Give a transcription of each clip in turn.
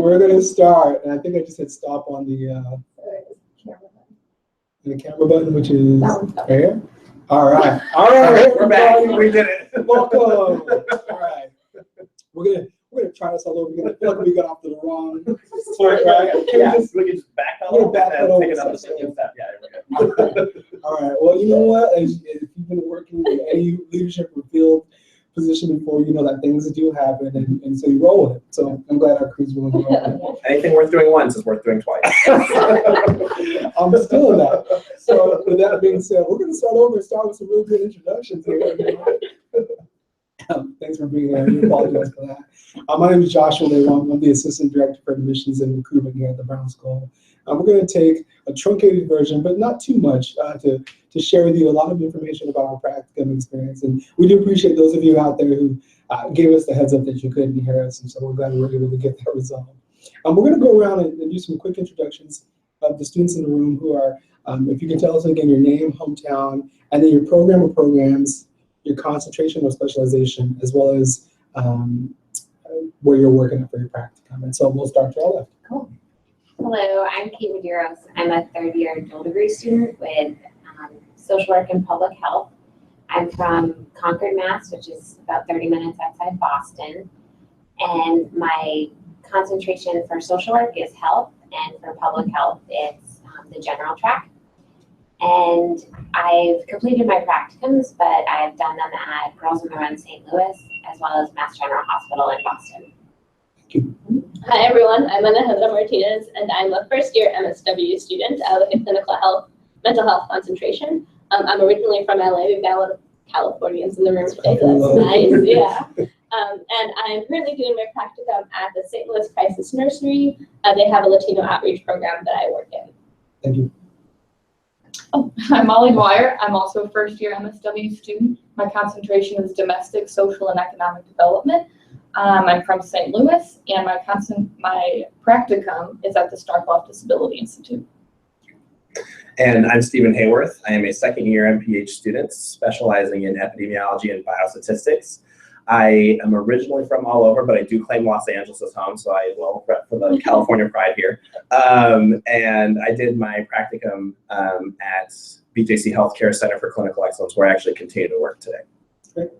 we're going to start. And I think I just hit stop on the camera button, which is right here. All right. All right. We're back. We did it. Welcome. All right. We're gonna try this all over again. I feel like we got off to the wrong point, right? Yeah, we can just back a little bit and take another step. Yeah, there we go. All right. Well, you know what? If you've been working in any leadership or field position before, you know that things do happen, and so you roll with it. So I'm glad our crew's willing to roll with it. Anything worth doing once is worth doing twice. I'm still in that. So with that being said, we're going to start over and start with some really good introductions here. Thanks for being here. We apologize for that. My name is Joshua Lewan. I'm the Assistant Director for Admissions and Recruitment here at the Brown School. We're going to take a truncated version, but not too much, to share with you a lot of information about our practicum experience. And we do appreciate those of you out there who gave us the heads up that you couldn't hear us, and so we're glad we were able to get that resolved. We're going to go around and do some quick introductions of the students in the room who are, if you can tell us again your name, hometown, and then your program or programs, your concentration or specialization, as well as where you're working at for your practicum. And so we'll start to our left. Cool. Hello, I'm Kate Medeiros. I'm a third-year dual degree student with social work and public health. I'm from Concord, Mass, which is about 30 minutes outside Boston. And my concentration for social work is health, and for public health, it's the general track. And I've completed my practicums, but I've done them at Girls on the Run St. Louis, as well as Mass General Hospital in Boston. Thank you. Hi everyone, I'm Anaheim Martinez, and I'm a first-year MSW student with a clinical health, mental health concentration. I'm originally from LA. We've got a lot of Californians in the room today, so that's nice. Yeah. And I'm currently doing my practicum at the St. Louis Crisis Nursery. They have a Latino outreach program that I work in. Thank you. Oh, I'm Molly Dwyer. I'm also a first-year MSW student. My concentration is domestic, social, and economic development. I'm from St. Louis, and my practicum is at the Starkloff Disability Institute. And I'm Stephen Hayworth. I am a second-year MPH student specializing in epidemiology and biostatistics. I am originally from all over, but I do claim Los Angeles as home, so I will rep for the California pride here. And I did my practicum at BJC Healthcare Center for Clinical Excellence, where I actually continue to work today. Great.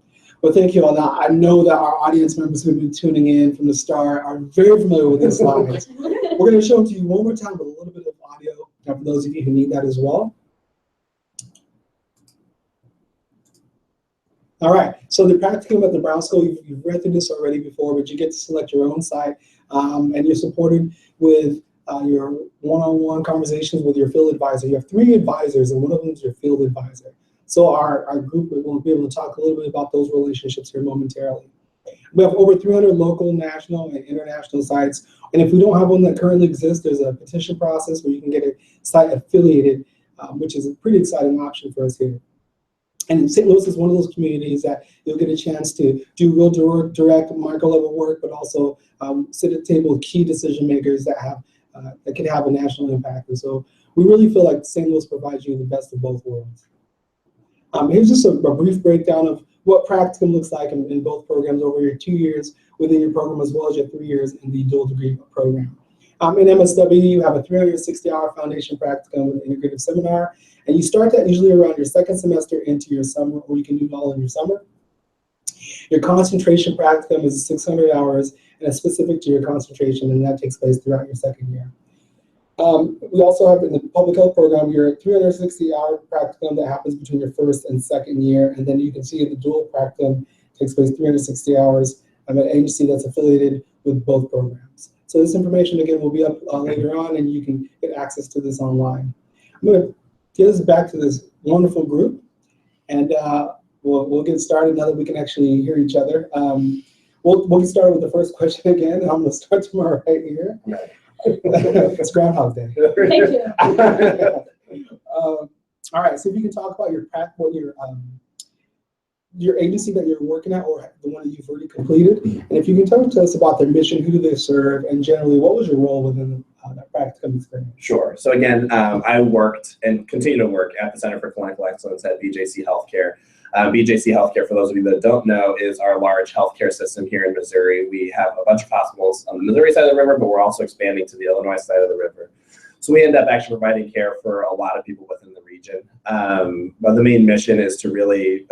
Well, thank you all. Now, I know that our audience members who have been tuning in from the start are very familiar with these slides. We're going to show them to you one more time with a little bit of audio, for those of you who need that as well. All right, so the practicum at the Brown School, you've read through this already before, but you get to select your own site, and you're supported with your one-on-one conversations with your field advisor. You have 3 advisors, and one of them is your field advisor. So our group will be able to talk a little bit about those relationships here momentarily. We have over 300 local, national, and international sites, and if we don't have one that currently exists, there's a petition process where you can get a site affiliated, which is a pretty exciting option for us here. And St. Louis is one of those communities that you'll get a chance to do real direct micro-level work, but also sit at the table with key decision makers that can have a national impact. And so we really feel like St. Louis provides you the best of both worlds. Here's just a brief breakdown of what practicum looks like in both programs over your 2 years within your program, as well as your 3 years in the dual degree program. In MSW, you have a 360-hour foundation practicum with an integrative seminar, and you start that usually around your second semester into your summer, or you can do it all in your summer. Your concentration practicum is 600 hours, and it's specific to your concentration, and that takes place throughout your second year. We also have in the public health program your 360-hour practicum that happens between your first and second year, and then you can see the dual practicum takes place 360 hours at an agency that's affiliated with both programs. So this information, again, will be up later on, and you can get access to this online. I'm going to get us back to this wonderful group, and we'll get started now that we can actually hear each other. We'll get started with the first question again. I'm going to start to my right here. It's Groundhog Day. Thank you. All right, so if you can talk about your agency that you're working at, or the one that you've already completed, and if you can talk to us about their mission, who do they serve, and generally, what was your role within that practicum experience? Sure. So again, I worked and continue to work at the Center for Clinical Excellence at BJC Healthcare. BJC Healthcare, for those of you that don't know, is our large healthcare system here in Missouri. We have a bunch of hospitals on the Missouri side of the river, but we're also expanding to the Illinois side of the river. So we end up actually providing care for a lot of people within the region. But the main mission is to really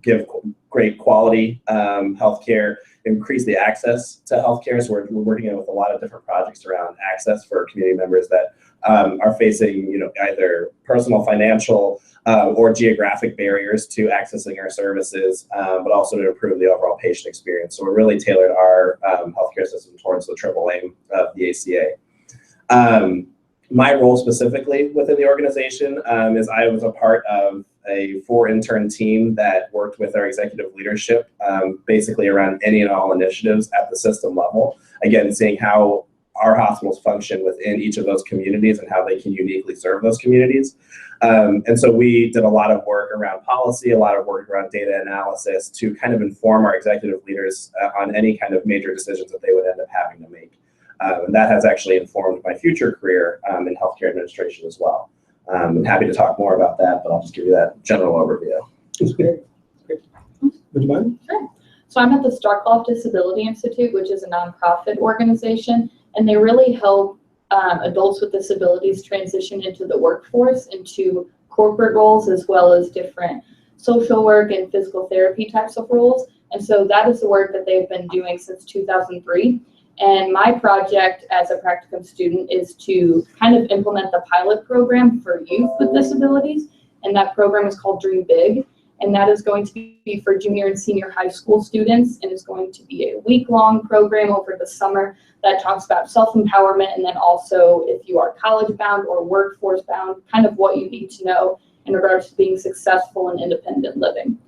give great quality healthcare, increase the access to healthcare. So we're working with a lot of different projects around access for community members that are facing, either personal, financial, or geographic barriers to accessing our services, but also to improve the overall patient experience. So we're really tailored our healthcare system towards the triple aim of the ACA. My role specifically within the organization is I was a part of a 4-intern team that worked with our executive leadership, basically around any and all initiatives at the system level. Again, seeing how our hospitals function within each of those communities and how they can uniquely serve those communities. And so we did a lot of work around policy, a lot of work around data analysis to kind of inform our executive leaders on any kind of major decisions that they would end up having to make. And that has actually informed my future career in healthcare administration as well. I'm happy to talk more about that, but I'll just give you that general overview. That's great. Great. Would you mind? Sure. So I'm at the Starkloff Disability Institute, which is a nonprofit organization, and they really help adults with disabilities transition into the workforce, into corporate roles, as well as different social work and physical therapy types of roles. And so that is the work that they've been doing since 2003. And my project as a practicum student is to kind of implement the pilot program for youth with disabilities. And that program is called Dream Big. And that is going to be for junior and senior high school students. And it's going to be a week-long program over the summer that talks about self-empowerment. And then also, if you are college-bound or workforce-bound, kind of what you need to know in regards to being successful in independent living.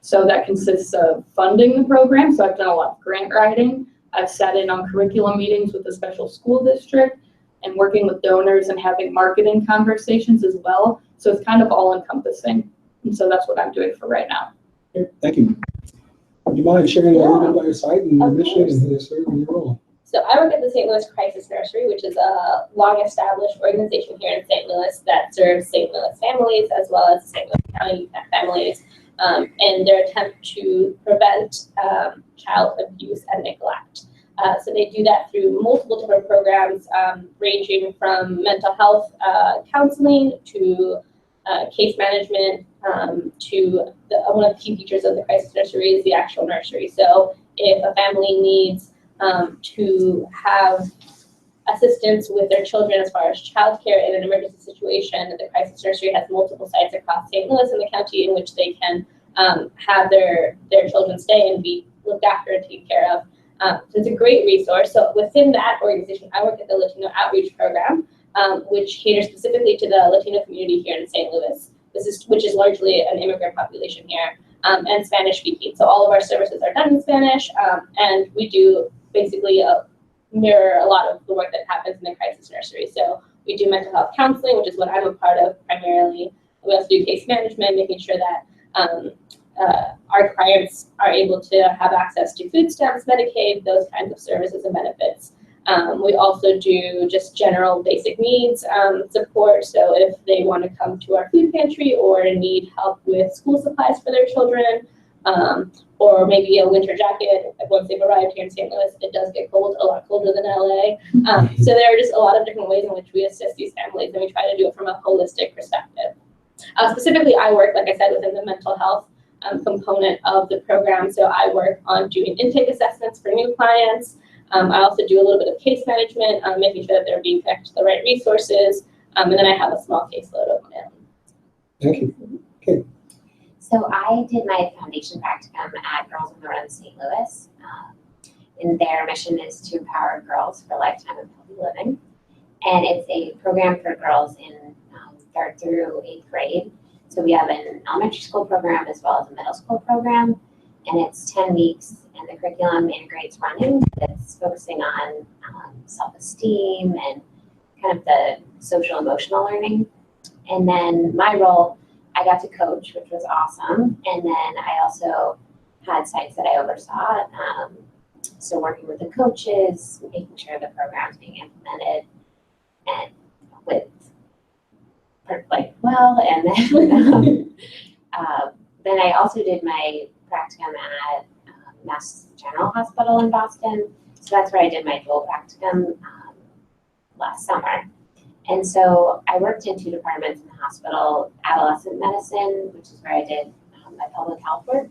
So that consists of funding the program. So I've done a lot of grant writing. I've sat in on curriculum meetings with the special school district and working with donors and having marketing conversations as well. So it's kind of all encompassing. And so that's what I'm doing for right now. Okay, thank you. Would you mind sharing a little bit about your site and your mission and your role? So I work at the St. Louis Crisis Nursery, which is a long-established organization here in St. Louis that serves St. Louis families as well as St. Louis County families in their attempt to prevent child abuse and neglect. So they do that through multiple different programs, ranging from mental health counseling to case management to one of the key features of the Crisis Nursery is the actual nursery. So if a family needs to have assistance with their children as far as childcare in an emergency situation, the Crisis Nursery has multiple sites across St. Louis and the county in which they can have their children stay and be looked after and taken care of. So it's a great resource. So within that organization, I work at the Latino Outreach Program, which caters specifically to the Latino community here in St. Louis. Which is largely an immigrant population here, and Spanish speaking. So all of our services are done in Spanish, and we do basically mirror a lot of the work that happens in the Crisis Nursery. So we do mental health counseling, which is what I'm a part of primarily. We also do case management, making sure that our clients are able to have access to food stamps, Medicaid, those kinds of services and benefits. We also do just general basic needs support. So if they want to come to our food pantry or need help with school supplies for their children, or maybe a winter jacket, once they've arrived here in St. Louis, it does get cold, a lot colder than LA. So there are just a lot of different ways in which we assist these families, and we try to do it from a holistic perspective. Specifically, I work, like I said, within the mental health component of the program. So I work on doing intake assessments for new clients. I also do a little bit of case management, making sure that they're being connected to the right resources, and then I have a small caseload of my own. Thank you. Okay. So I did my foundation practicum at Girls on the Run St. Louis, and their mission is to empower girls for a lifetime of healthy living. And it's a program for girls in 3rd through 8th grade. So we have an elementary school program as well as a middle school program, and it's 10 weeks. And the curriculum integrates running. It's focusing on self-esteem and kind of the social emotional learning. And then my role, I got to coach, which was awesome. And then I also had sites that I oversaw. So working with the coaches, making sure the program's being implemented and with well, and then then I also did my practicum at Mass General Hospital in Boston. So that's where I did my dual practicum last summer. And so I worked in 2 departments in the hospital, adolescent medicine, which is where I did my public health work.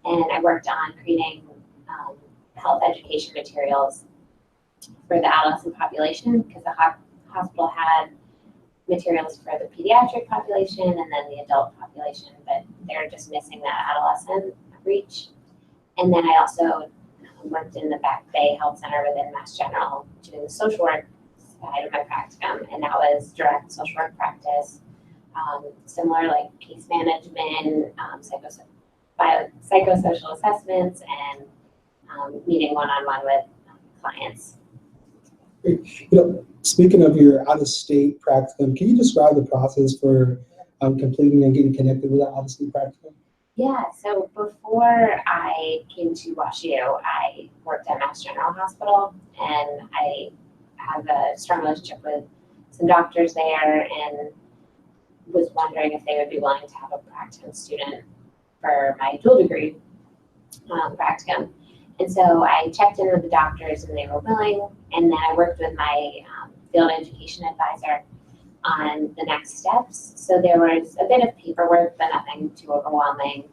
And I worked on creating health education materials for the adolescent population, because the hospital had materials for the pediatric population and then the adult population, but they're just missing that adolescent reach. And then I also worked in the Back Bay Health Center within Mass General doing the social work side of my practicum, and that was direct social work practice, similar like case management, psychosocial assessments, and meeting one-on-one with clients. Speaking of your out-of-state practicum, can you describe the process for completing and getting connected with that out-of-state practicum? Yeah, so before I came to WashU, I worked at Mass General Hospital, and I have a strong relationship with some doctors there, and was wondering if they would be willing to have a practicum student for my dual degree practicum. And so I checked in with the doctors, and they were willing, and then I worked with my field education advisor on the next steps. So there was a bit of paperwork, but nothing too overwhelming.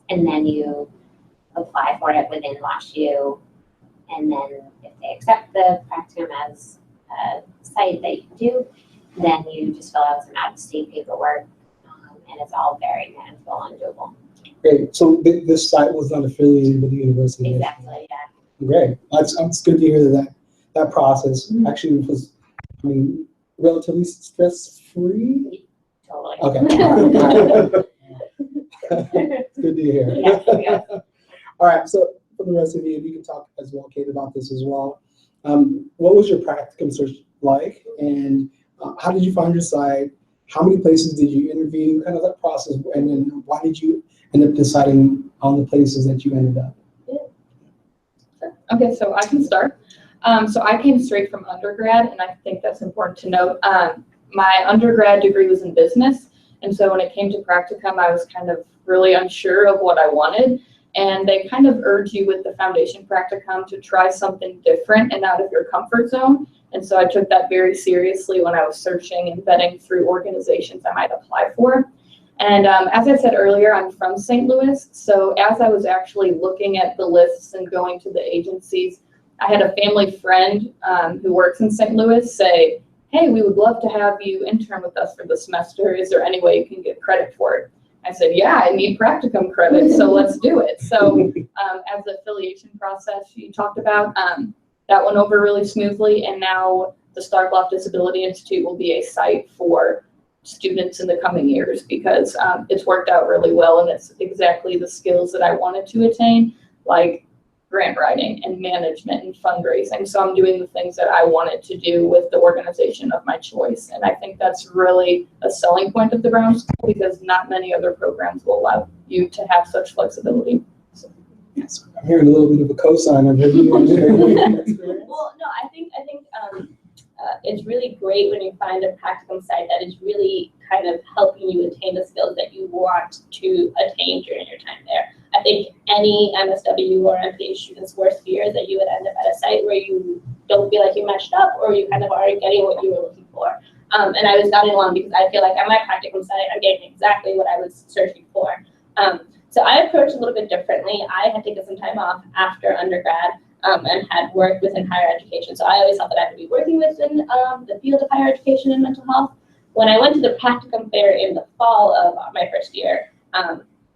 And then you apply for it within WashU, and then if they accept the practicum as a site that you can do, then you just fill out some out-of-state paperwork, and it's all very manageable and doable. Great. So this site was not affiliated with the university. Exactly, yeah. Great. It's good to hear that process actually was, relatively stress-free. Totally. Okay. It's good to hear. Yeah. All right. So for the rest of you, can talk as well, Kate, about this as well. What was your practicum search like, and how did you find your site? How many places did you interview? Kind of that process, and then why did you end up deciding on the places that you ended up? Okay, so I can start. So I came straight from undergrad, and I think that's important to note. My undergrad degree was in business, and so when it came to practicum, I was kind of really unsure of what I wanted, and they kind of urge you with the foundation practicum to try something different and out of your comfort zone. And so I took that very seriously when I was searching and vetting through organizations I might apply for. And as I said earlier, I'm from St. Louis, so as I was actually looking at the lists and going to the agencies, I had a family friend who works in St. Louis say, hey, we would love to have you intern with us for the semester. Is there any way you can get credit for it? I said, yeah, I need practicum credit, so let's do it. So as the affiliation process you talked about, that went over really smoothly, and now the Starkloff Disability Institute will be a site for students in the coming years because it's worked out really well, and it's exactly the skills that I wanted to attain, like grant writing and management and fundraising. So I'm doing the things that I wanted to do with the organization of my choice. And I think that's really a selling point of the Brown School because not many other programs will allow you to have such flexibility. So, yes, I'm hearing a little bit of a cosign of it. Well, no, I think it's really great when you find a practicum site that is really kind of helping you attain the skills that you want to attain during your time there. I think any MSW or MPH student's worst fear is that you would end up at a site where you don't feel like you matched up or you kind of aren't getting what you were looking for. And I was nodding along because I feel like at my practicum site, I'm getting exactly what I was searching for. So I approached a little bit differently. I had taken some time off after undergrad and had worked within higher education. So I always thought that I would be working within the field of higher education and mental health. When I went to the practicum fair in the fall of my first year,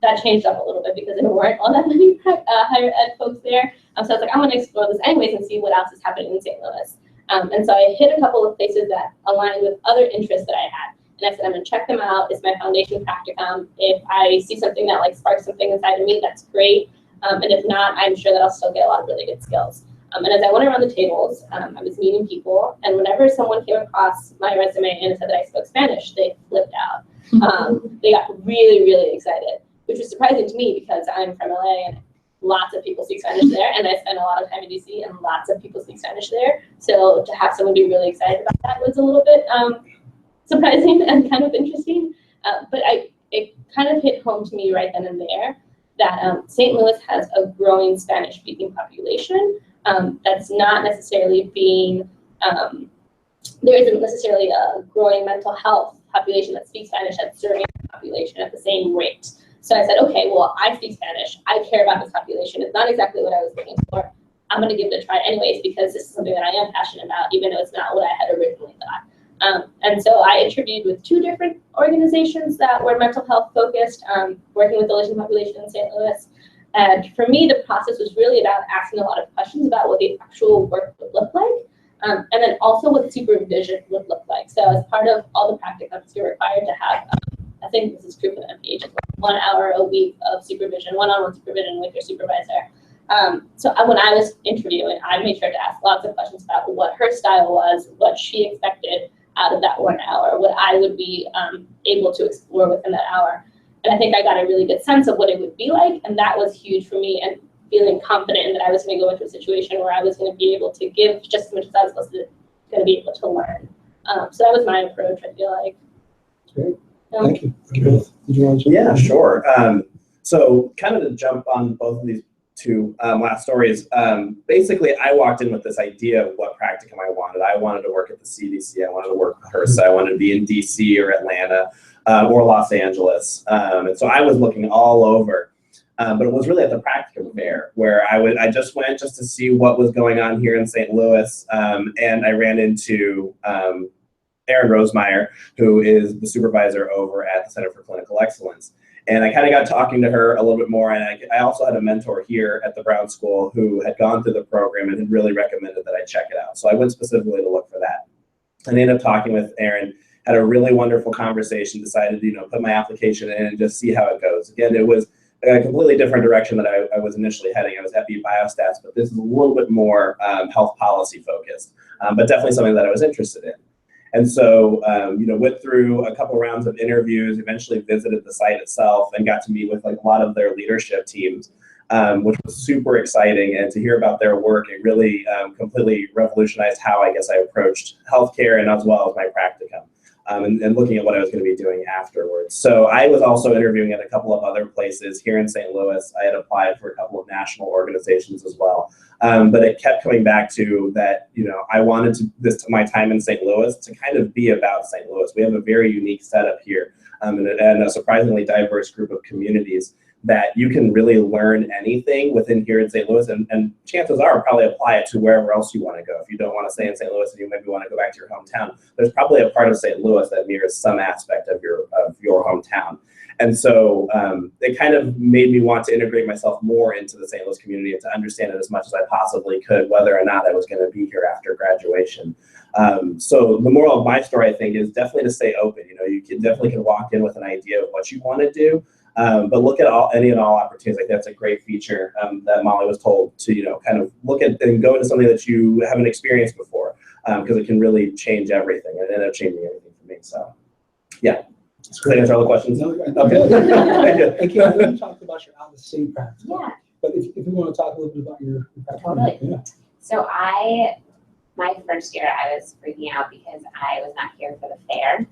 that changed up a little bit because there weren't all that many higher ed folks there. So I was like, I'm going to explore this anyways and see what else is happening in St. Louis. And so I hit a couple of places that aligned with other interests that I had. And I said, I'm going to check them out. It's my foundation practicum. If I see something that like sparks something inside of me, that's great. And if not, I'm sure that I'll still get a lot of really good skills. And as I went around the tables, I was meeting people. And whenever someone came across my resume and said that I spoke Spanish, they flipped out. They got really, really excited, which was surprising to me because I'm from LA and lots of people speak Spanish there. And I spend a lot of time in DC and lots of people speak Spanish there. So to have someone be really excited about that was a little bit surprising and kind of interesting. But it kind of hit home to me right then and there that St. Louis has a growing Spanish-speaking population that's not necessarily being, there isn't necessarily a growing mental health population that speaks Spanish that's serving the population at the same rate. So I said, okay, well, I speak Spanish. I care about this population. It's not exactly what I was looking for. I'm going to give it a try anyways, because this is something that I am passionate about, even though it's not what I had originally thought. And so I interviewed with 2 different organizations that were mental health focused, working with the Latino population in St. Louis. And for me, the process was really about asking a lot of questions about what the actual work would look like, and then also what supervision would look like. So as part of all the practicums, you're required to have, I think this is true for the MPH as well, 1 hour a week of supervision, one-on-one supervision with your supervisor. So when I was interviewing, I made sure to ask lots of questions about what her style was, what she expected out of that 1 hour, what I would be able to explore within that hour. And I think I got a really good sense of what it would be like, and that was huge for me, and feeling confident in that I was going to go into a situation where I was going to be able to give just as much as I was going to be able to learn. So that was my approach, I feel like. Great. Thank you. Thank you both. Did you want to Yeah, sure. So kind of to jump on both of these 2 last stories, basically I walked in with this idea of what practicum I wanted. I wanted to work at the CDC. I wanted to work with HRSA. I wanted to be in DC or Atlanta or Los Angeles. And so I was looking all over. But it was really at the Practicum fair where I just went just to see what was going on here in St. Louis. And I ran into Erin Rosemeyer, who is the supervisor over at the Center for Clinical Excellence. And I kind of got talking to her a little bit more. And I also had a mentor here at the Brown School who had gone through the program and had really recommended that I check it out. So I went specifically to look for that. And I ended up talking with Erin, had a really wonderful conversation, decided to, put my application in and just see how it goes. Again, it was a completely different direction that I was initially heading. I was FE Biostats, but this is a little bit more health policy focused, but definitely something that I was interested in. And so, went through a couple rounds of interviews, eventually visited the site itself and got to meet with like a lot of their leadership teams, which was super exciting. And to hear about their work, it really completely revolutionized how I guess I approached healthcare and as well as my practicum. And looking at what I was going to be doing afterwards. So I was also interviewing at a couple of other places here in St. Louis. I had applied for a couple of national organizations as well. But it kept coming back to that, I wanted my time in St. Louis to kind of be about St. Louis. We have a very unique setup here and a surprisingly diverse group of communities that you can really learn anything within here in St. Louis, and chances are probably apply it to wherever else you want to go. If you don't want to stay in St. Louis and you maybe want to go back to your hometown, there's probably a part of St. Louis that mirrors some aspect of your hometown. And so it kind of made me want to integrate myself more into the St. Louis community and to understand it as much as I possibly could, whether or not I was going to be here after graduation. So the moral of my story, I think, is definitely to stay open. You definitely can walk in with an idea of what you want to do, but look at any and all opportunities. Like that's a great feature that Molly was told to, kind of look at and go into something that you haven't experienced before, because it can really change everything. And it ended up changing everything for me. So, yeah. Does that answer all the questions? No, okay. Thank you. I know you talked about your out-of-state practice. Yeah. But if you want to talk a little bit about your practice. Totally. Yeah. So my first year, I was freaking out because I was not here for the fair.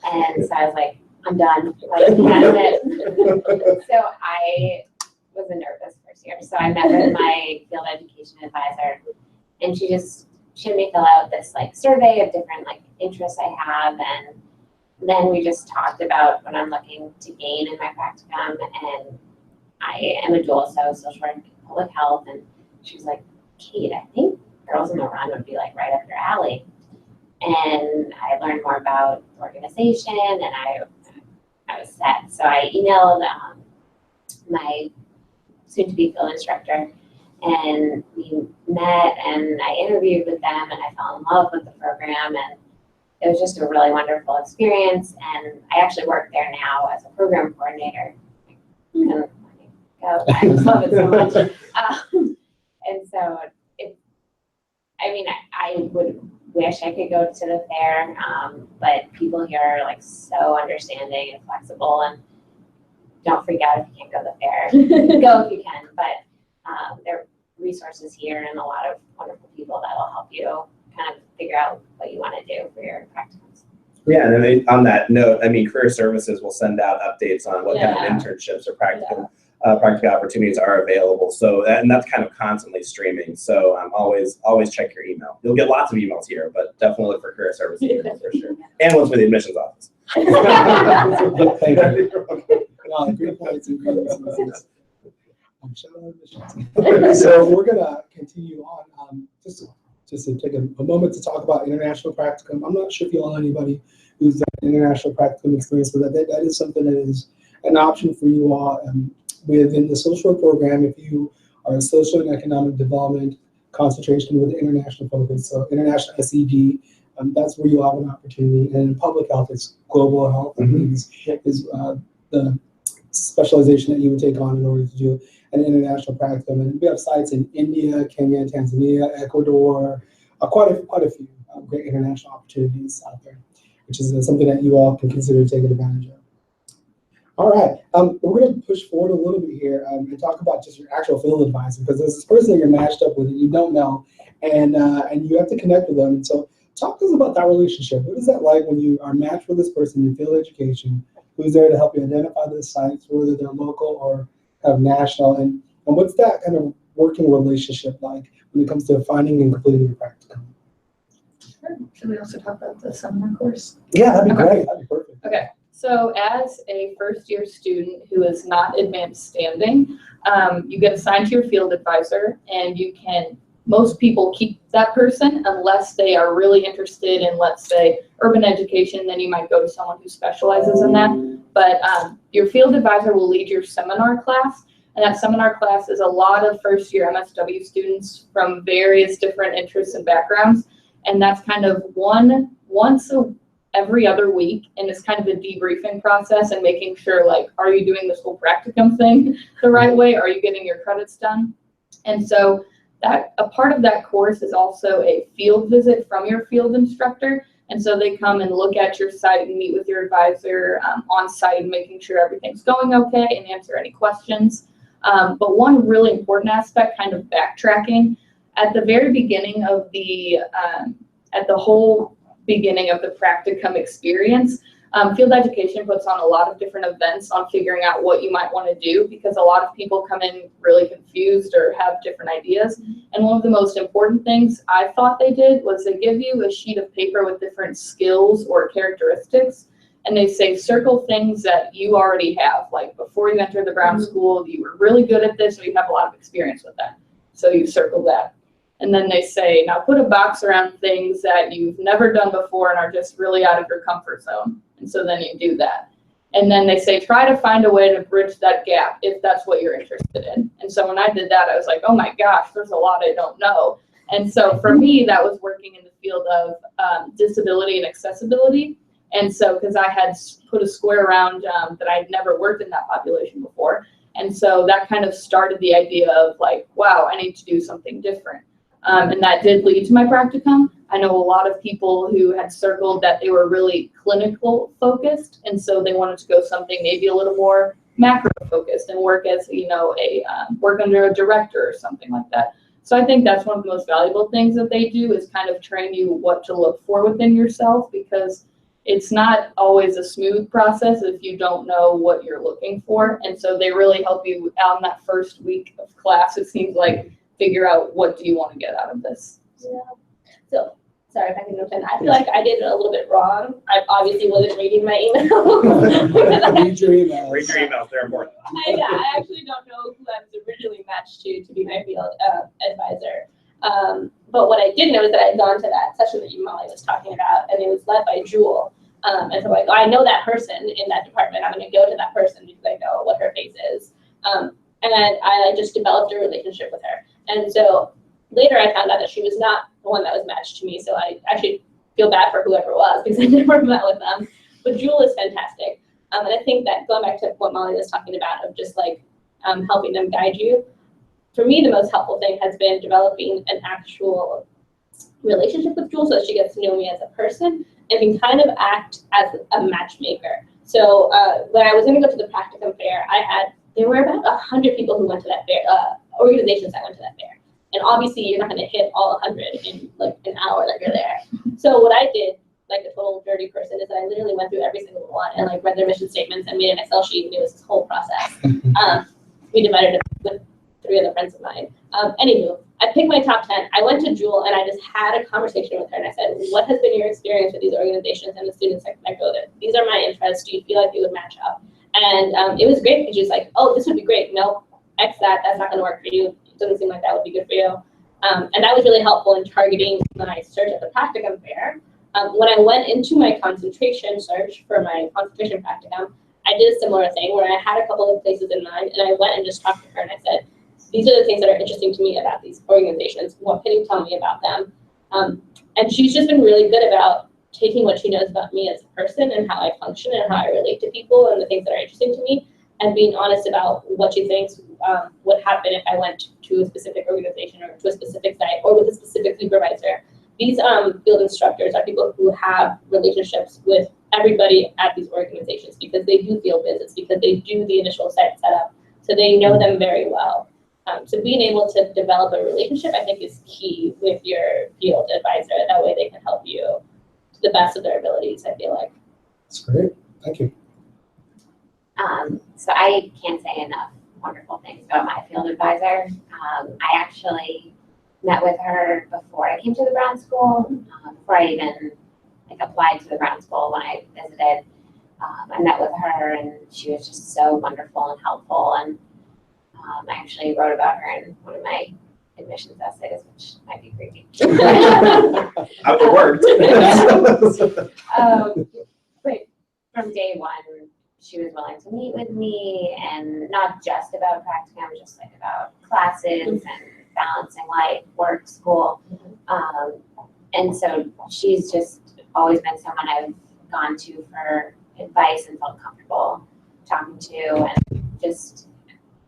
And so I was like, I'm done. Like, that's it. So I was a nervous first year. So I met with my field education advisor, and she had me fill out this like survey of different like interests I have, and then we just talked about what I'm looking to gain in my practicum, and I am a dual, so social work and public health, and she was like, Kate, I think Girls on the Run would be like right up your alley. And I learned more about the organization, and I was set. So I emailed my soon-to-be field instructor, and we met, and I interviewed with them, and I fell in love with the program, and it was just a really wonderful experience. And I actually work there now as a program coordinator. I just love it so much. And so I would wish I could go to the fair, but people here are like so understanding and flexible, and don't freak out if you can't go to the fair. Go if you can, but there are resources here and a lot of wonderful people that will help you kind of figure out what you want to do for your practicums. Yeah, and I mean, on that note, I mean, Career Services will send out updates on what kind of Yeah. internships or practicum opportunities are available. So, and that's kind of constantly streaming. So always check your email. You'll get lots of emails here, but definitely look for Career Services emails for sure. And ones for the admissions office. Thank you. No, great points and great instances. Shout out admissions. So we're gonna continue on. Just to take a moment to talk about international practicum. I'm not sure if you all know anybody who's done international practicum experience, but that is something that is an option for you all within the social work program. If you are in social and economic development concentration with international focus, so international SED, that's where you have an opportunity. And in public health, it's global health. Mm-hmm. is the specialization that you would take on in order to do an international practicum. And we have sites in India, Kenya, Tanzania, Ecuador, quite a few great international opportunities out there, which is something that you all can consider taking advantage of. All right, we're going to push forward a little bit here and talk about just your actual field advisor, because there's this person that you're matched up with that you don't know, and you have to connect with them. And so talk to us about that relationship. What is that like when you are matched with this person in field education who's there to help you identify the sites, whether they're local or kind of national, and what's that kind of working relationship like when it comes to finding and completing your practicum? Sure. Should we also talk about the seminar course? Yeah, that'd be Okay. great. That'd be perfect. Okay. So as a first-year student who is not advanced standing, you get assigned to your field advisor, and you can, most people keep that person unless they are really interested in, let's say, urban education. Then you might go to someone who specializes in that. But your field advisor will lead your seminar class, and that seminar class is a lot of first-year MSW students from various different interests and backgrounds, and that's kind of once every other week, and it's kind of a debriefing process and making sure, like, are you doing this whole practicum thing the right way? Are you getting your credits done? And so that a part of that course is also a field visit from your field instructor. And so they come and look at your site and meet with your advisor on site, making sure everything's going okay and answer any questions. But one really important aspect, kind of backtracking, at the very beginning of at the whole beginning of the practicum experience, field education puts on a lot of different events on figuring out what you might want to do, because a lot of people come in really confused or have different ideas. And one of the most important things I thought they did was they give you a sheet of paper with different skills or characteristics, and they say circle things that you already have. Like before you entered the Brown School, you were really good at this, or you have a lot of experience with that. So you circle that. And then they say, now put a box around things that you've never done before and are just really out of your comfort zone. And so then you do that. And then they say, try to find a way to bridge that gap if that's what you're interested in. And so when I did that, I was like, oh my gosh, there's a lot I don't know. And so for me, that was working in the field of disability and accessibility. And so, because I had put a square around that I had never worked in that population before. And so that kind of started the idea of like, wow, I need to do something different. And that did lead to my practicum. I know a lot of people who had circled that they were really clinical focused, and so they wanted to go something maybe a little more macro focused and work as, work under a director or something like that. So I think that's one of the most valuable things that they do, is kind of train you what to look for within yourself, because it's not always a smooth process if you don't know what you're looking for. And so they really help you out in that first week of class, it seems like, figure out what do you want to get out of this. Yeah. So, sorry if I can jump in. I feel like I did it a little bit wrong. I obviously wasn't reading my email. Read your emails. Read your emails, they're important. I actually don't know who I was originally matched to be my field advisor. But what I did know is that I had gone to that session that you, Molly, was talking about, and it was led by Jewel. And so I'm like, oh, I know that person in that department. I'm going to go to that person because I know what her face is. And I just developed a relationship with her. And so later I found out that she was not the one that was matched to me. So I actually feel bad for whoever it was because I never met with them. But Jewel is fantastic. And I think that going back to what Molly was talking about of just like helping them guide you, for me, the most helpful thing has been developing an actual relationship with Jewel so that she gets to know me as a person and can kind of act as a matchmaker. So when I was going to go to the Practicum fair, there were about 100 people who went to that fair, organizations that went to that fair. And obviously you're not going to hit all 100 in like an hour that you're there. So what I did like a total dirty person is that I literally went through every single one and like read their mission statements and made an Excel sheet, and it was this whole process. We divided it with 3 other friends of mine. Anywho, I picked my top 10. I went to Jewel and I just had a conversation with her and I said, what has been your experience with these organizations and the students that go there? These are my interests. Do you feel like you would match up? And it was great because she was like, oh, this would be great. No, X that. That's not going to work for you. It doesn't seem like that would be good for you. And that was really helpful in targeting my search at the practicum fair. When I went into my concentration search for my concentration practicum, I did a similar thing where I had a couple of places in mind, and I went and just talked to her and I said, these are the things that are interesting to me about these organizations. What can you tell me about them? And she's just been really good about taking what she knows about me as a person and how I function and how I relate to people and the things that are interesting to me, and being honest about what she thinks would happen if I went to a specific organization or to a specific site or with a specific supervisor. These field instructors are people who have relationships with everybody at these organizations because they do field visits, because they do the initial site setup, so they know them very well. So being able to develop a relationship, I think, is key with your field advisor. That way they can help you to the best of their abilities, I feel like. That's great. Thank you. So I can't say enough wonderful things about my field advisor. I actually met with her before I came to the Brown School, before I even applied to the Brown School. When I visited, I met with her and she was just so wonderful and helpful. And I actually wrote about her in one of my admissions essays, which might be creepy. How it worked. But from day one, she was willing to meet with me, and not just about practicum, just about classes and balancing life, work, school. And so she's just always been someone I've gone to for advice and felt comfortable talking to. And just,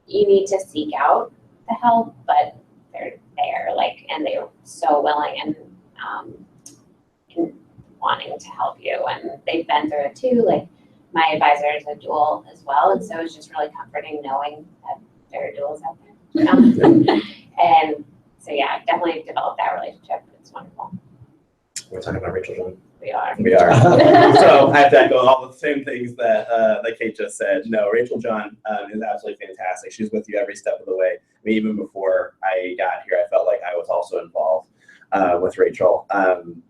you need to seek out the help, but they're there, and they're so willing and wanting to help you. And they've been through it too. My advisor is a dual as well, and so it's just really comforting knowing that there are duals out there. And so yeah, I've definitely developed that relationship. It's wonderful. We're talking about Rachel John. We are. We are. So I have to echo all the same things that Kate just said. No, Rachel John is absolutely fantastic. She's with you every step of the way. I mean, even before I got here, I felt like I was also involved with Rachel.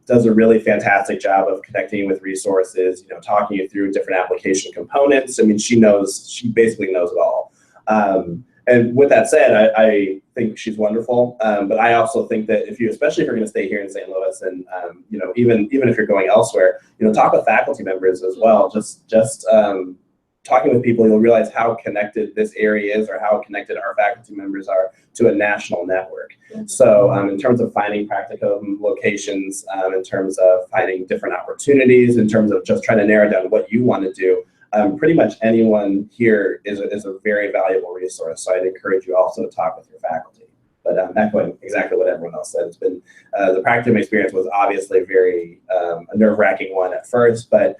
Does a really fantastic job of connecting you with resources, talking you through different application components. I mean, she basically knows it all. And with that said, I think she's wonderful. But I also think that especially if you're going to stay here in St. Louis, and even if you're going elsewhere, talk with faculty members as well. Just talking with people, you'll realize how connected this area is, or how connected our faculty members are to a national network. So in terms of finding practicum locations, in terms of finding different opportunities, in terms of just trying to narrow down what you want to do, pretty much anyone here is a very valuable resource. So I'd encourage you also to talk with your faculty. But echoing exactly what everyone else said, it's been the practicum experience was obviously very a nerve-wracking one at first, but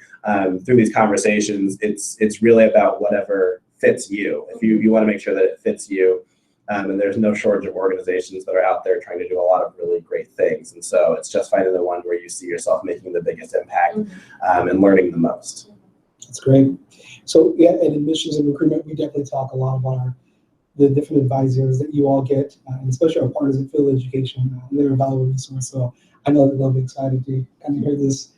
through these conversations, it's really about whatever fits you. If you want to make sure that it fits you, and there's no shortage of organizations that are out there trying to do a lot of really great things, and so it's just finding the one where you see yourself making the biggest impact and learning the most. That's great. So yeah, in admissions and recruitment, we definitely talk a lot about the different advisors that you all get, and especially our partners in field education. They're a valuable resource. So I know that they'll be excited to kind of hear this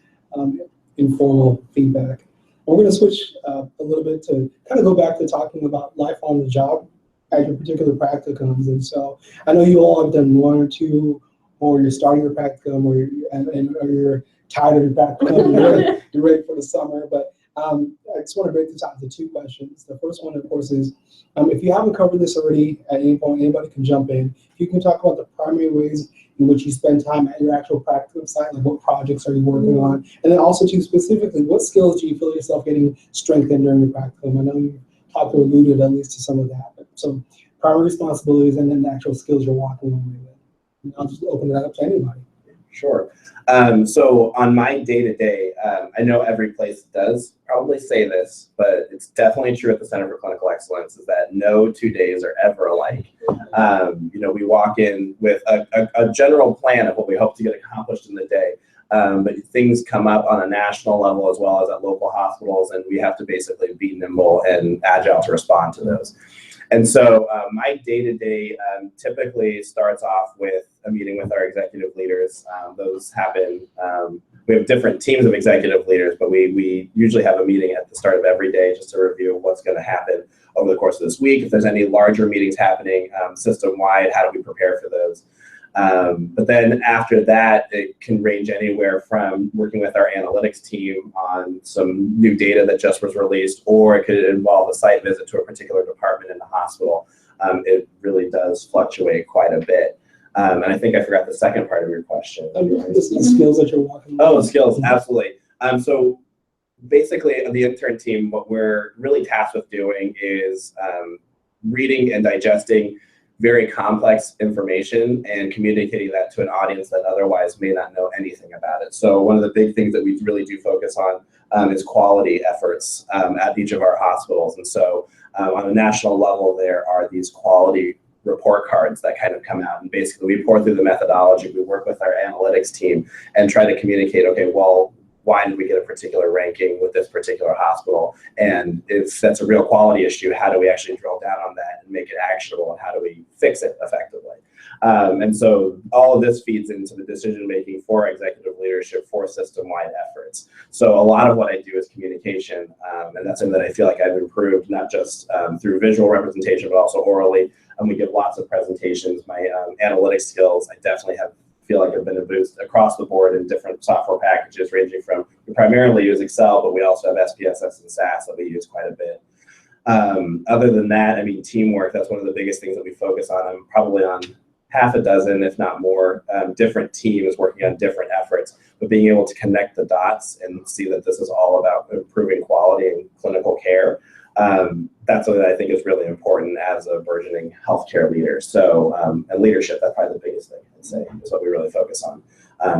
informal feedback. We're going to switch a little bit to kind of go back to talking about life on the job at your particular practicums. And so I know you all have done one or two, or you're starting your practicum, or you're tired of your practicum, you're ready for the summer. But I just want to break this out into 2 questions. The first one, of course, is if you haven't covered this already at any point, anybody can jump in. If you can talk about the primary ways in which you spend time at your actual practicum site, like what projects are you working on, and then also too specifically, what skills do you feel yourself getting strengthened during your practicum? I know you talked or alluded at least to some of that. But so primary responsibilities and then the actual skills you're walking away with. And I'll just open that up to anybody. Sure. So on my day-to-day, I know every place does probably say this, but it's definitely true at the Center for Clinical Excellence, is that no 2 days are ever alike. We walk in with a general plan of what we hope to get accomplished in the day. but things come up on a national level as well as at local hospitals, and we have to basically be nimble and agile to respond to those. And so my day-to-day typically starts off with a meeting with our executive leaders. Those happen, we have different teams of executive leaders, but we usually have a meeting at the start of every day just to review what's going to happen over the course of this week. If there's any larger meetings happening system-wide, how do we prepare for those? But then after that, it can range anywhere from working with our analytics team on some new data that just was released, or it could involve a site visit to a particular department in the hospital. It really does fluctuate quite a bit. And I think I forgot the second part of your question. The skills that you're walking. Oh, skills, absolutely. So basically, the intern team, what we're really tasked with doing is reading and digesting very complex information and communicating that to an audience that otherwise may not know anything about it. So one of the big things that we really do focus on is quality efforts at each of our hospitals. And so on a national level, there are these quality report cards that kind of come out, and basically we pour through the methodology, we work with our analytics team and try to communicate, okay, well, why did we get a particular ranking with this particular hospital? And if that's a real quality issue, how do we actually drill down on that and make it actionable, and how do we fix it effectively? And so all of this feeds into the decision-making for executive leadership for system-wide efforts. So a lot of what I do is communication, and that's something that I feel like I've improved, not just through visual representation, but also orally. And we give lots of presentations. My analytics skills, I definitely feel like I've been a boost across the board in different software packages, ranging from, we primarily use Excel, but we also have SPSS and SAS that we use quite a bit. Other than that, I mean, teamwork, that's one of the biggest things that we focus on. I'm probably on half a dozen, if not more, different teams working on different efforts, but being able to connect the dots and see that this is all about improving quality and clinical care. That's something that I think is really important as a burgeoning healthcare leader. So, and leadership, that's probably the biggest thing I'd say is what we really focus on.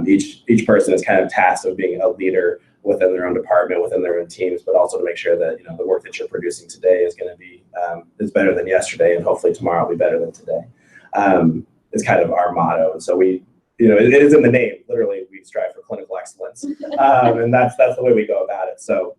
Each person is kind of tasked of being a leader within their own department, within their own teams, but also to make sure that, you know, the work that you're producing today is going to be is better than yesterday, and hopefully tomorrow will be better than today. Is kind of our motto. And so we, you know, it is in the name. Literally, we strive for clinical excellence, and that's the way we go about it. So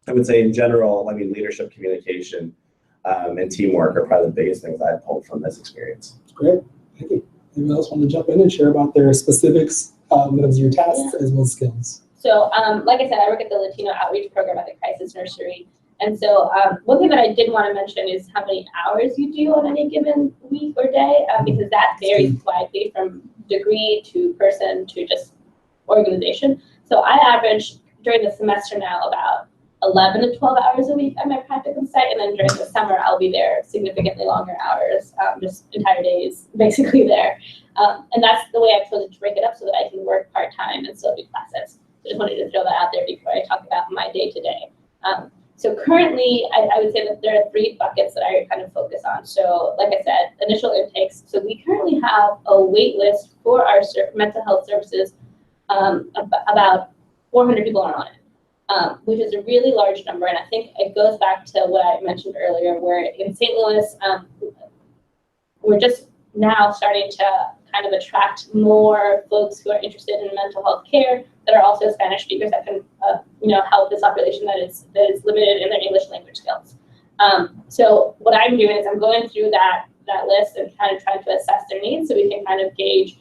I would say in general, I mean, leadership, communication, and teamwork are probably the biggest things I've pulled from this experience. Great, thank you. Anyone else want to jump in and share about their specifics of your tasks as well as skills? So, like I said, I work at the Latino outreach program at the Crisis Nursery. And so one thing that I did want to mention is how many hours you do on any given week or day, because that varies widely from degree to person to just organization. So I average during the semester now about 11 to 12 hours a week at my practicum site, and then during the summer I'll be there significantly longer hours, just entire days basically there. And that's the way I've chosen to break it up so that I can work part-time and still do classes. So just wanted to throw that out there before I talk about my day-to-day. So currently, I would say that there are 3 buckets that I kind of focus on. So like I said, initial intakes. So we currently have a wait list for our mental health services. About 400 people are on it, which is a really large number. And I think it goes back to what I mentioned earlier, where in St. Louis, we're just now starting to kind of attract more folks who are interested in mental health care that are also Spanish speakers that can, help this population that is limited in their English language skills. So what I'm doing is I'm going through that list and kind of trying to assess their needs so we can kind of gauge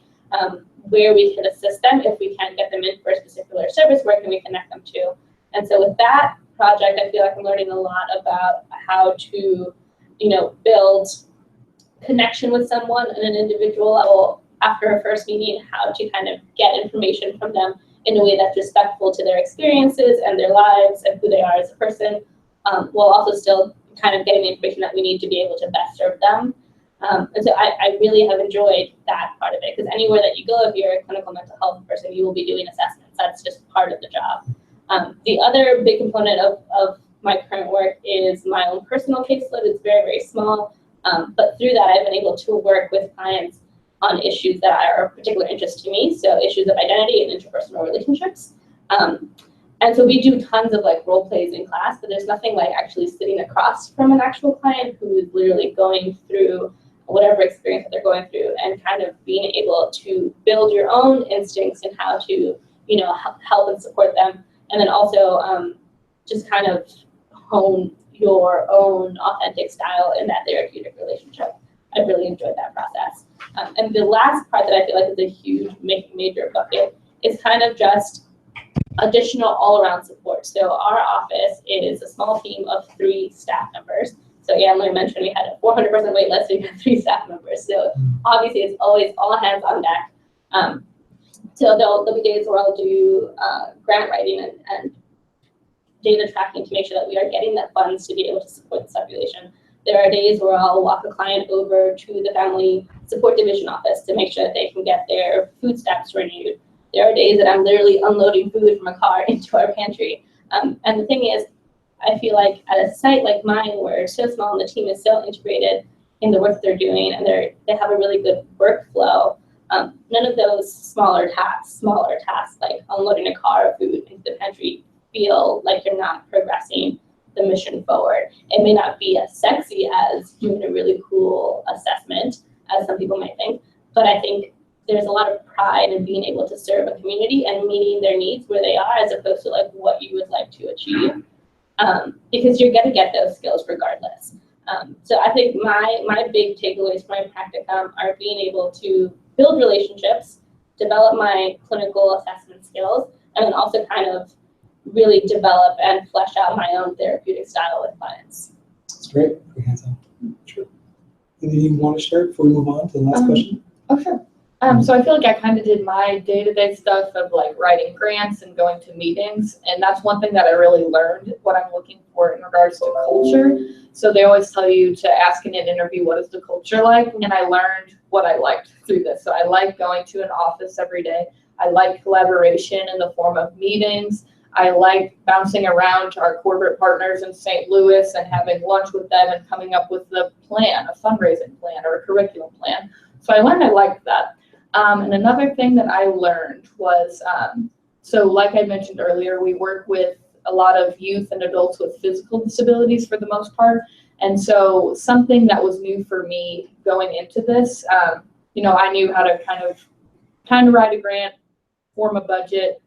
where we can assist them. If we can't get them in for a particular service, where can we connect them to? And so with that project, I feel like I'm learning a lot about how to, build connection with someone at an individual level after a first meeting, how to kind of get information from them in a way that's respectful to their experiences and their lives and who they are as a person, while also still kind of getting the information that we need to be able to best serve them. And so I really have enjoyed that part of it, because anywhere that you go, if you're a clinical mental health person, you will be doing assessments. That's just part of the job. The other big component of my current work is my own personal caseload. It's very, very small, but through that, I've been able to work with clients on issues that are of particular interest to me, so issues of identity and interpersonal relationships. And so we do tons of role plays in class, but there's nothing like actually sitting across from an actual client who is literally going through whatever experience that they're going through and kind of being able to build your own instincts and how to, help and support them. And then also just kind of hone your own authentic style in that therapeutic relationship. I really enjoyed that process. And the last part that I feel like is a huge major bucket is kind of just additional all-around support. So our office is a small team of 3 staff members. So Anne mentioned we had a 400-person wait list, so we had 3 staff members. So obviously it's always all hands on deck. So there'll be days where I'll do grant writing and data tracking to make sure that we are getting the funds to be able to support this population. There are days where I'll walk a client over to the family support division office to make sure that they can get their food stamps renewed. There are days that I'm literally unloading food from a car into our pantry. And the thing is, I feel like at a site like mine, where it's so small and the team is so integrated in the work they're doing, and they have a really good workflow, none of those smaller tasks like unloading a car of food into the pantry feel like you're not progressing the mission forward. It may not be as sexy as doing a really cool assessment, as some people might think, but I think there's a lot of pride in being able to serve a community and meeting their needs where they are, as opposed to like what you would like to achieve, because you're going to get those skills regardless. So I think my big takeaways from my practicum are being able to build relationships, develop my clinical assessment skills, and then also kind of really develop and flesh out my own therapeutic style with clients. That's great. Hands on. Sure. Anything you want to share before we move on to the last question? Oh, sure. So I feel like I kind of did my day-to-day stuff of like writing grants and going to meetings, and that's one thing that I really learned what I'm looking for in regards to culture. So they always tell you to ask in an interview, what is the culture like? And I learned what I liked through this. So I like going to an office every day. I like collaboration in the form of meetings. I like bouncing around to our corporate partners in St. Louis and having lunch with them and coming up with the plan, a fundraising plan or a curriculum plan. So I learned I liked that. And another thing that I learned was, so like I mentioned earlier, we work with a lot of youth and adults with physical disabilities for the most part. And so something that was new for me going into this, I knew how to kind of write a grant, form a budget,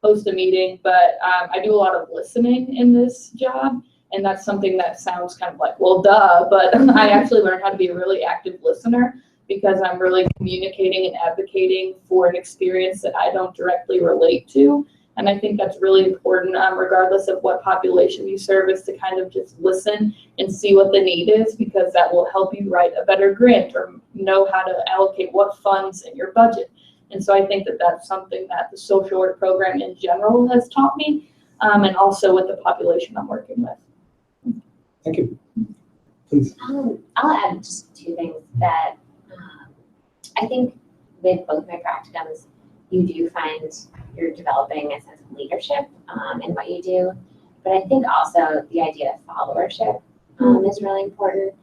host a meeting, but I do a lot of listening in this job. And that's something that sounds kind of like, well, duh, but I actually learned how to be a really active listener, because I'm really communicating and advocating for an experience that I don't directly relate to. And I think that's really important, regardless of what population you serve, is to kind of just listen and see what the need is, because that will help you write a better grant or know how to allocate what funds in your budget. And so I think that that's something that the social work program in general has taught me, and also with the population I'm working with. Thank you. Please. I'll add just 2 things that I think with both my practicums, you do find you're developing a sense of leadership in what you do. But I think also the idea of followership is really important,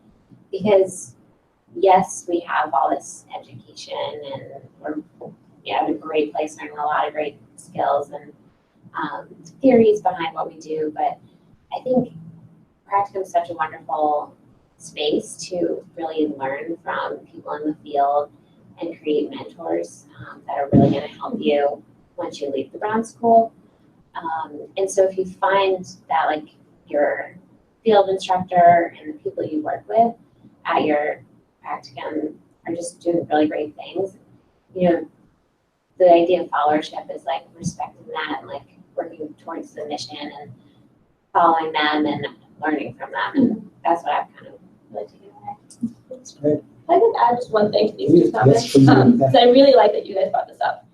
because yes, we have all this education and we're at a great place, learning a lot of great skills and theories behind what we do. But I think practicum is such a wonderful space to really learn from people in the field and create mentors that are really going to help you once you leave the Brown School. And so if you find that like your field instructor and the people you work with at your practicum are just doing really great things, the idea of followership is like respecting that and like working towards the mission and following them and learning from them. And that's what I've kind of really taken away. That's great. I could add just one thing to these 2 comments, because I really like that you guys brought this up,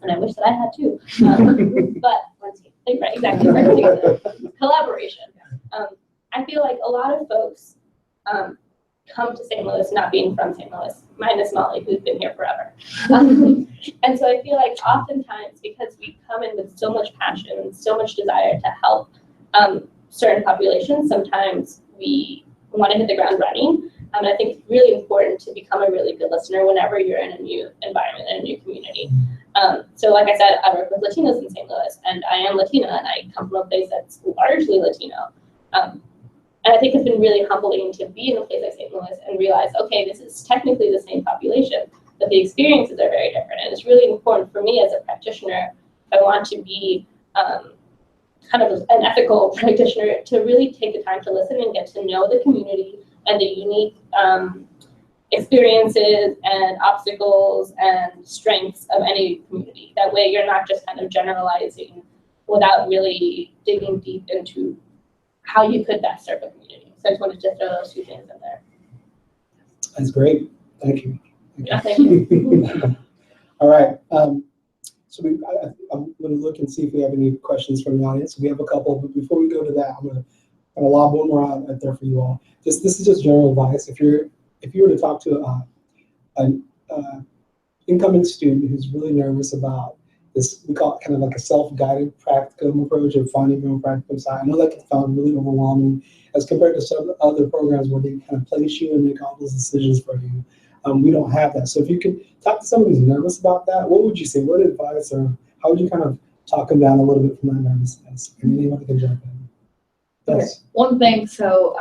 and I wish that I had too. But right, exactly, working together. Collaboration. I feel like a lot of folks come to St. Louis not being from St. Louis, minus Molly, who's been here forever. And so I feel like oftentimes, because we come in with so much passion and so much desire to help certain populations, sometimes we want to hit the ground running. And I think it's really important to become a really good listener whenever you're in a new environment and a new community. So like I said, I work with Latinos in St. Louis, and I am Latina, and I come from a place that's largely Latino. And I think it's been really humbling to be in a place like St. Louis and realize, okay, this is technically the same population, but the experiences are very different. And it's really important for me as a practitioner I want to be kind of an ethical practitioner, to really take the time to listen and get to know the community and the unique experiences and obstacles and strengths of any community. That way you're not just kind of generalizing without really digging deep into how you could best serve the community. So I just wanted to throw those two things in there. That's great. Thank you. Yeah, thank you. All right. So I'm going to look and see if we have any questions from the audience. We have a couple, but before we go to that, I'm going to lob one more out there for you all. This is just general advice. If you were to talk to an incoming student who's really nervous about this, we call it kind of like a self-guided practicum approach of finding your own practicum side. I know that can sound really overwhelming as compared to some other programs where they kind of place you and make all those decisions for you. We don't have that. So if you could talk to someone who's nervous about that, what would you say? What advice, or how would you kind of talk them down a little bit from that nervousness? And anyone can jump in. Yes. One thing, so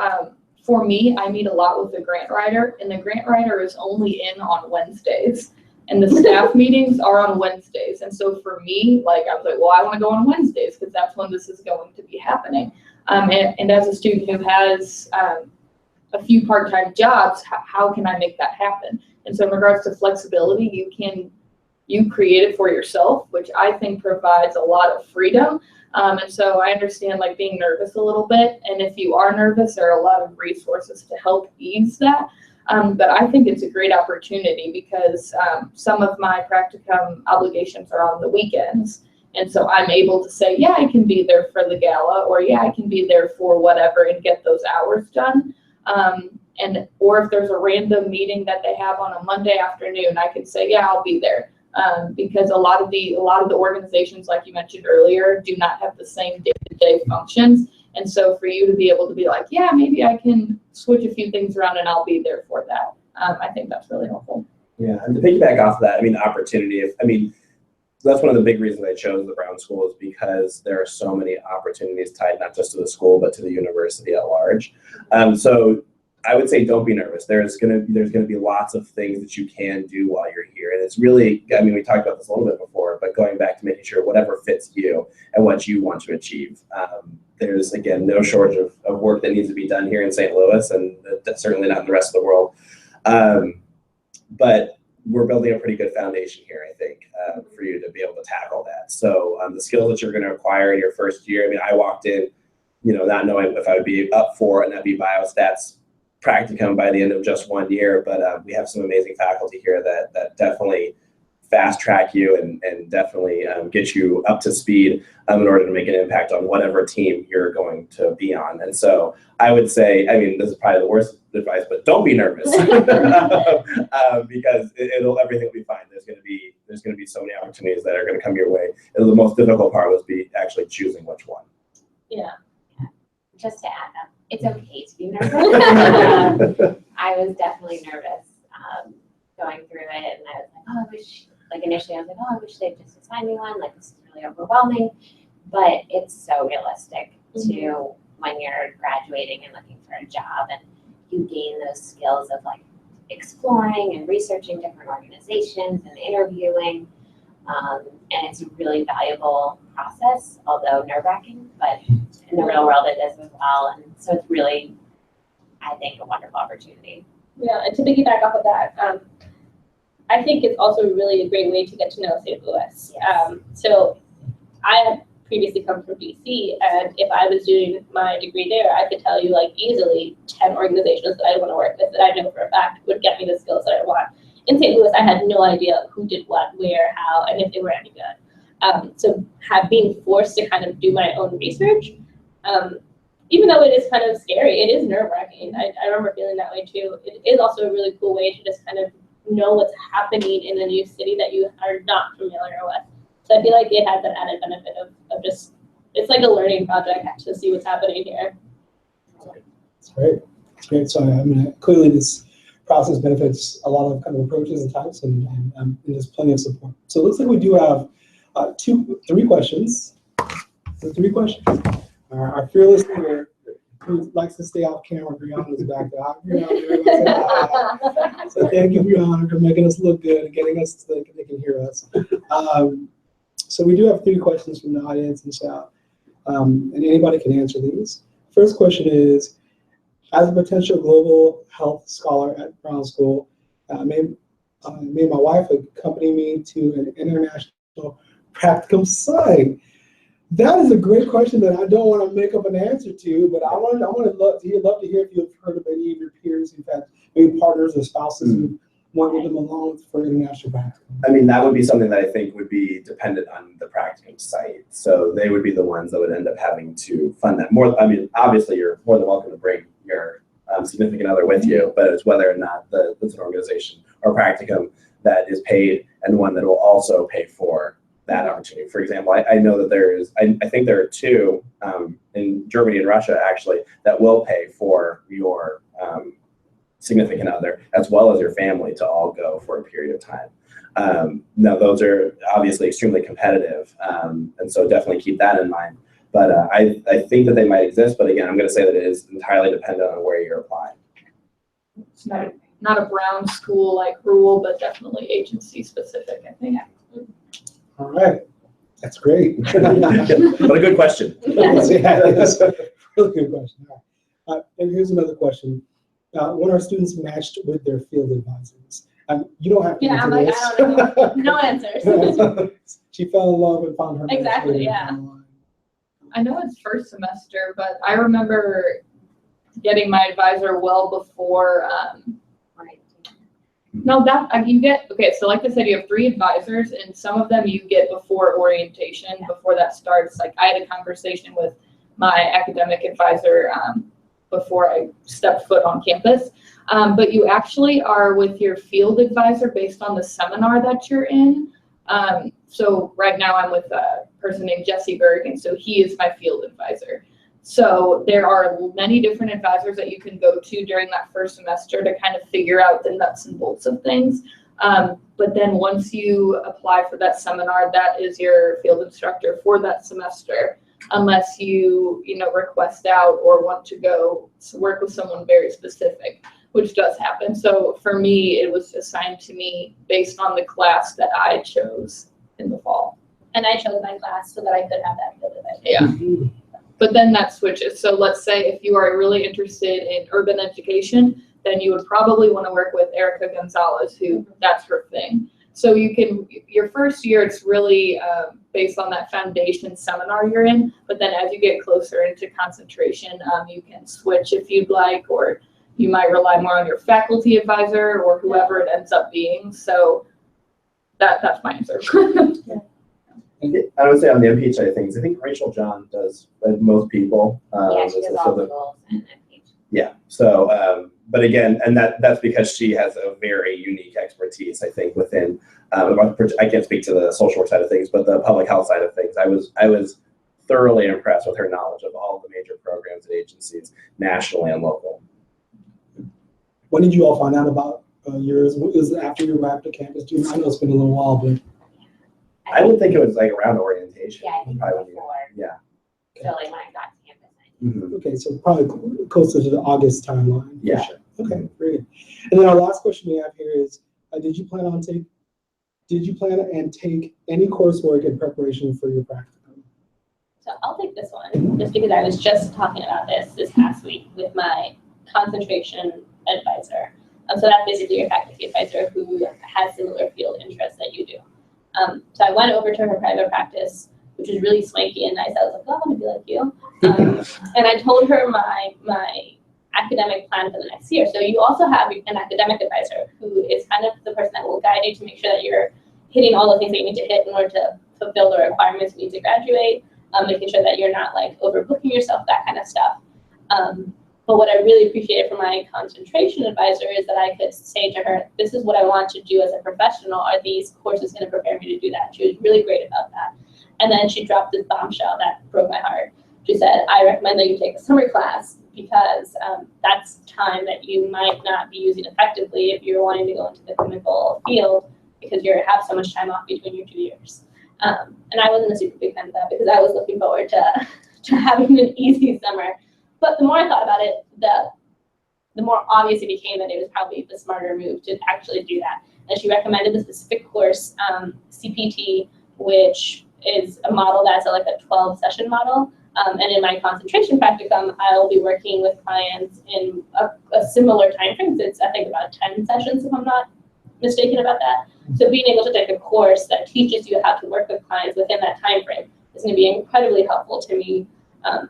for me, I meet a lot with the grant writer, and the grant writer is only in on Wednesdays, and the staff meetings are on Wednesdays. And so for me, like, I was like, well, I want to go on Wednesdays because that's when this is going to be happening. And as a student who has a few part-time jobs, how can I make that happen? And so in regards to flexibility, you create it for yourself, which I think provides a lot of freedom. And so I understand like being nervous a little bit. And if you are nervous, there are a lot of resources to help ease that. But I think it's a great opportunity because some of my practicum obligations are on the weekends. And so I'm able to say, yeah, I can be there for the gala, or yeah, I can be there for whatever and get those hours done. Or if there's a random meeting that they have on a Monday afternoon, I can say, yeah, I'll be there. Because a lot of the organizations, like you mentioned earlier, do not have the same day-to-day functions. And so for you to be able to be like, yeah, maybe I can switch a few things around and I'll be there for that. I think that's really helpful. Yeah, and to piggyback off of that, I mean, opportunity, that's one of the big reasons I chose the Brown School, is because there are so many opportunities tied not just to the school, but to the university at large. So I would say don't be nervous. There's gonna be lots of things that you can do while you're here. And it's really, we talked about this a little bit before, but going back to making sure whatever fits you and what you want to achieve. There's, again, no shortage of work that needs to be done here in St. Louis, and certainly not in the rest of the world. But we're building a pretty good foundation here, I think, for you to be able to tackle that. So the skills that you're going to acquire in your first year, I walked in, not knowing if I would be up for an FB Biostats practicum by the end of just 1 year, but we have some amazing faculty here that definitely fast track you and definitely get you up to speed in order to make an impact on whatever team you're going to be on. And so I would say, this is probably the worst advice, but don't be nervous because everything will be fine. There's going to be so many opportunities that are going to come your way. And the most difficult part was actually choosing which one. Yeah. Just to add up, it's okay to be nervous. I was definitely nervous going through it, and I was like, oh, I wish, initially I was like, oh, I wish they'd just assign me one, this is really overwhelming, but it's so realistic to when you're graduating and looking for a job, and you gain those skills of exploring and researching different organizations and interviewing, and it's a really valuable process, although nerve-wracking, but in the real world it is as well. And so it's really, I think, a wonderful opportunity. Yeah, and to piggyback off of that, I think it's also really a great way to get to know St. Louis. Yes. So I had previously come from DC, and if I was doing my degree there, I could tell you easily 10 organizations that I want to work with that I know for a fact would get me the skills that I want. In St. Louis, I had no idea who did what, where, how, and if they were any good. So being forced to kind of do my own research, even though it is kind of scary, it is nerve-wracking. I remember feeling that way too. It is also a really cool way to just kind of know what's happening in a new city that you are not familiar with. So I feel like it has an added benefit of just, it's like a learning project to see what's happening here. That's great. That's great. So clearly this process benefits a lot of kind of approaches and types, and there's plenty of support. So it looks like we do have three questions. So 3 questions. Our fearless leader, who likes to stay off camera, Brianna's back there. So thank you, Brianna, for making us look good and getting us so they can hear us. So we do have 3 questions from the audience, and anybody can answer these. First question is, as a potential global health scholar at Brown School, may my wife accompany me to an international practicum site? That is a great question that I don't want to make up an answer to, but I would love to hear if you've heard of any of your peers who've had maybe partners or spouses who went with them along for international practicum. I mean, that would be something that I think would be dependent on the practicum site. So they would be the ones that would end up having to fund that. I mean, obviously you're more than welcome to bring your significant other with you, but it's whether or not it's an organization or practicum that is paid and one that will also pay for that opportunity. For example, I know that I think there are 2 in Germany and Russia actually that will pay for your significant other as well as your family to all go for a period of time. Now those are obviously extremely competitive, and so definitely keep that in mind. But I think that they might exist, but again, I'm going to say that it is entirely dependent on where you're applying. It's not a Brown School like rule, but definitely agency specific, I think. All right, that's great. What a good question. Yeah, it's a really good question. All right. And here's another question. When are students matched with their field advisors? You don't have to answer I'm like, this. I don't know. No answers. She fell in love and found her match Exactly, later yeah. online. I know it's first semester, but I remember getting my advisor well before. So like I said, you have 3 advisors, and some of them you get before orientation, before that starts. Like I had a conversation with my academic advisor before I stepped foot on campus. But you actually are with your field advisor based on the seminar that you're in. So right now I'm with a person named Jesse Berg, and so he is my field advisor. So there are many different advisors that you can go to during that first semester to kind of figure out the nuts and bolts of things. But then once you apply for that seminar, that is your field instructor for that semester, unless you request out or want to go work with someone very specific, which does happen. So for me, it was assigned to me based on the class that I chose in the fall. And I chose my class so that I could have that field advisor. Yeah. But then that switches. So let's say if you are really interested in urban education, then you would probably want to work with Erica Gonzalez, who that's her thing. So your first year, it's really based on that foundation seminar you're in. But then as you get closer into concentration, you can switch if you'd like, or you might rely more on your faculty advisor or whoever it ends up being. So that's my answer. I would say on the MPH side of things, I think Rachel John does, like most people. Yeah, she does all the goals and MPH. Yeah. So, but again, and that's because she has a very unique expertise, I think, within. I can't speak to the social work side of things, but the public health side of things, I was thoroughly impressed with her knowledge of all the major programs and agencies nationally and local. When did you all find out about yours? Was it after you arrived at campus? I know it's been a little while, but I would think it was like around orientation. Yeah, I think probably before. Yeah. So like when I got to campus. Mm-hmm. okay, so probably closer to the August timeline. Yeah. Sure. Okay, very good. And then our last question we have here is, did you plan and take any coursework in preparation for your practicum? So I'll take this one, just because I was just talking about this past week with my concentration advisor. So that's basically your faculty advisor who has similar field interests that you do. So I went over to her private practice, which is really swanky and nice. I was like, oh, I want to be like you. And I told her my academic plan for the next year. So you also have an academic advisor who is kind of the person that will guide you to make sure that you're hitting all the things that you need to hit in order to fulfill the requirements you need to graduate, making sure that you're not like overbooking yourself, that kind of stuff. But what I really appreciated from my concentration advisor is that I could say to her, this is what I want to do as a professional. Are these courses going to prepare me to do that? She was really great about that. And then she dropped this bombshell that broke my heart. She said, I recommend that you take a summer class because that's time that you might not be using effectively if you're wanting to go into the clinical field because you have so much time off between your 2 years. And I wasn't a super big fan of that because I was looking forward to having an easy summer. But the more I thought about it, the more obvious it became that it was probably the smarter move to actually do that. And she recommended the specific course, CPT, which is a model that's like a 12-session model. And in my concentration practicum, I'll be working with clients in a similar time frame. It's, I think, about 10 sessions, if I'm not mistaken about that. So being able to take a course that teaches you how to work with clients within that time frame is going to be incredibly helpful to me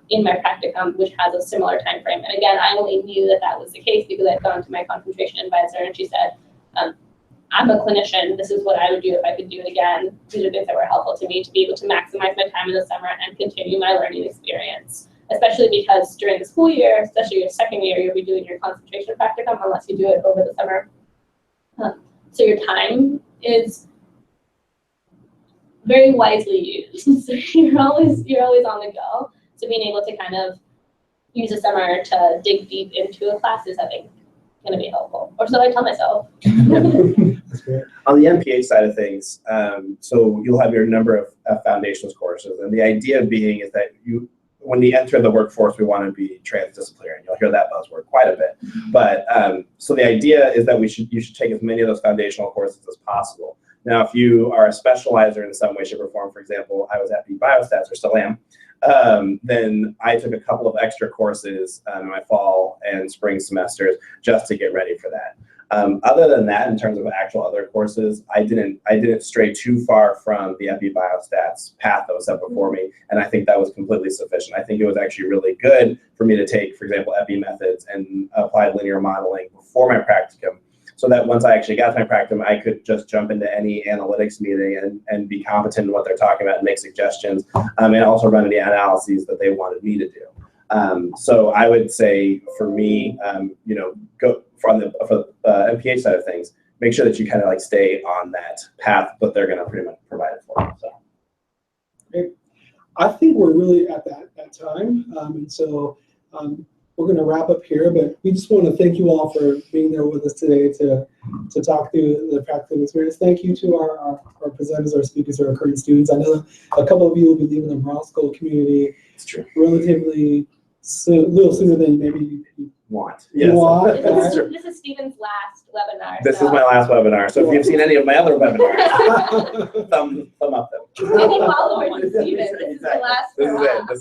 in my practicum, which has a similar time frame. And again, I only knew that that was the case because I'd gone to my concentration advisor and she said, I'm a clinician. This is what I would do if I could do it again. These are things that were helpful to me to be able to maximize my time in the summer and continue my learning experience, especially because during the school year, especially your second year, you'll be doing your concentration practicum unless you do it over the summer. So your time is very wisely used. So you're always on the go. So being able to kind of use the summer to dig deep into a class is, I think, going to be helpful. Or so I tell myself. That's great. On the MPH side of things, so you'll have your number of foundations courses, and the idea being is that when you enter the workforce, we want to be transdisciplinary. You'll hear that buzzword quite a bit. But so the idea is that you should take as many of those foundational courses as possible. Now, if you are a specializer in some way, shape, or form, for example, I was at the biostats, or still am, then I took a couple of extra courses in my fall and spring semesters just to get ready for that. Other than that, in terms of actual other courses, I didn't stray too far from the epi biostats path that was set before me, and I think that was completely sufficient. I think it was actually really good for me to take, for example, epi methods and applied linear modeling before my practicum, so that once I actually got to my practicum, I could just jump into any analytics meeting and be competent in what they're talking about and make suggestions, and also run any analyses that they wanted me to do. So I would say for me, go for the MPH side of things, make sure that you kind of like stay on that path, but they're going to pretty much provide it for you. So. Great. I think we're really at that time, and so we're going to wrap up here. But we just want to thank you all for being there with us today to talk through the practical experience. Thank you to our presenters, our speakers, our current students. I know a couple of you will be leaving the Brownsville community. It's true. Relatively soon, a little sooner than maybe you want. Yes. This is Stephen's last webinar. This is my last webinar. So if you've seen any of my other webinars, thumb up them. Any followers of Stephen, this is the last. This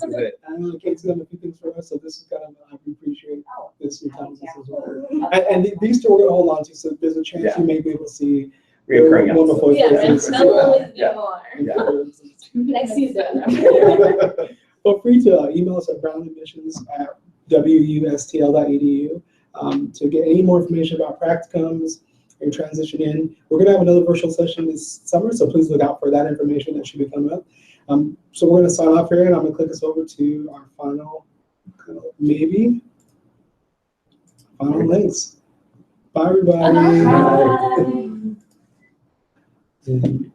is it. I know Kate's done a few things for us, so this is kind of, I appreciate this your time with us as well. And these two we're going to hold on to, so there's a chance you may be able to see reoccurring wonderful faces. Yeah, there'll always be more. Next season. Feel free to email us at brownadmissions@wustl.edu to get any more information about practicums and transition in. We're going to have another virtual session this summer, so please look out for that information that should be coming up. So we're going to sign off here, and I'm going to click us over to our final links. Bye, everybody. Bye. Bye.